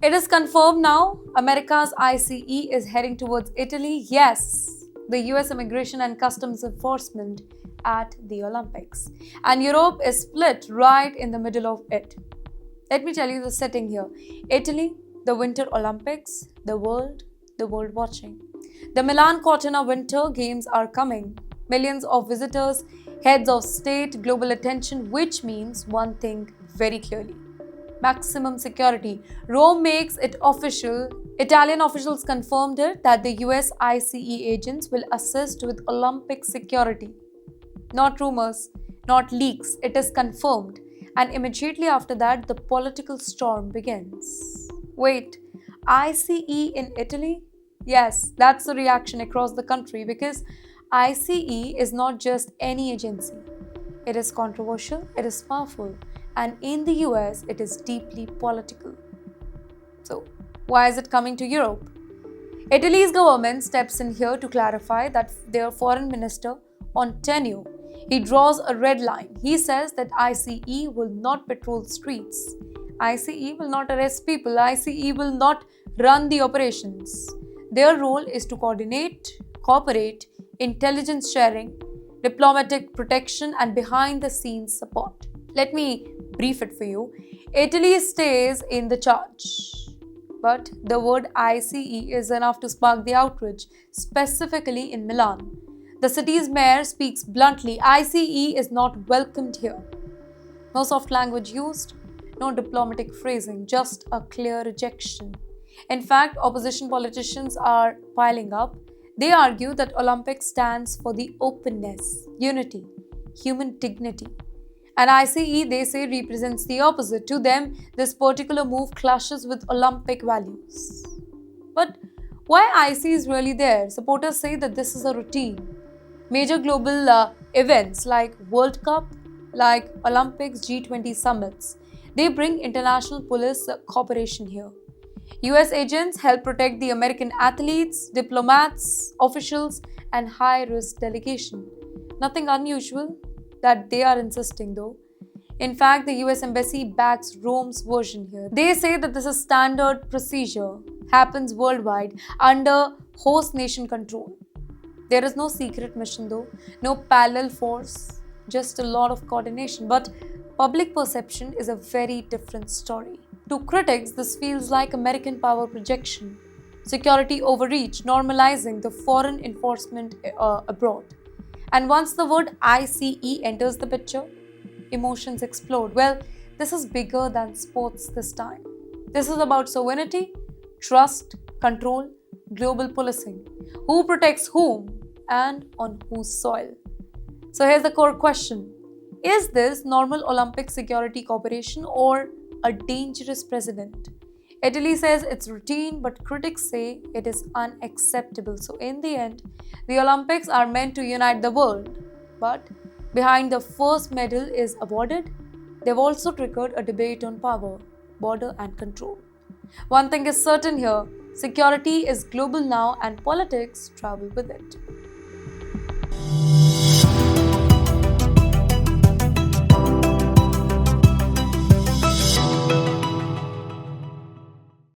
It is confirmed now America's ICE is heading towards Italy. Yes, the US Immigration and Customs Enforcement at the Olympics. And Europe is split right in the middle of it. Let me tell you the setting here. Italy, the Winter Olympics, the world watching. The Milan Cortina Winter Games are coming. Millions of visitors, heads of state, global attention, which means one thing very clearly: maximum security. Rome makes it official. Italian officials confirmed it that the US ICE agents will assist with Olympic security. Not rumors, not leaks, it is confirmed. And immediately after that, the political storm begins. Wait, ICE in Italy? Yes, that's the reaction across the country because ICE is not just any agency. It is controversial, it is powerful, and in the US, it is deeply political. So, why is it coming to Europe? Italy's government steps in here to clarify that their foreign minister on tenure. He draws a red line. He says that ICE will not patrol streets. ICE will not arrest people. ICE will not run the operations. Their role is to coordinate, cooperate, intelligence sharing, diplomatic protection, and behind the scenes support. Let me brief it for you. Italy stays in the charge. But the word ICE is enough to spark the outrage, specifically in Milan. The city's mayor speaks bluntly: ICE is not welcomed here. No soft language used, no diplomatic phrasing, just a clear rejection. In fact, opposition politicians are piling up. They argue that Olympics stands for the openness, unity, human dignity. And ICE, they say, represents the opposite. To them, this particular move clashes with Olympic values. But why ICE is really there? Supporters say that this is a routine. Major global events like World Cup, like Olympics, G20 summits, they bring international police cooperation here. US agents help protect the American athletes, diplomats, officials, and high-risk delegation. Nothing unusual that they are insisting though. In fact, the US Embassy backs Rome's version here. They say that this is standard procedure, happens worldwide under host nation control. There is no secret mission though, no parallel force, just a lot of coordination. But public perception is a very different story. To critics, this feels like American power projection, security overreach, normalizing the foreign enforcement abroad. And once the word ICE enters the picture, emotions explode. Well, this is bigger than sports this time. This is about sovereignty, trust, control, global policing. Who protects whom and on whose soil? So here's the core question. Is this normal Olympic security cooperation or a dangerous precedent? Italy says it's routine, but critics say it is unacceptable. So in the end, the Olympics are meant to unite the world. But behind the first medal is awarded, they've also triggered a debate on power, border, and control. One thing is certain here: security is global now, and politics travel with it.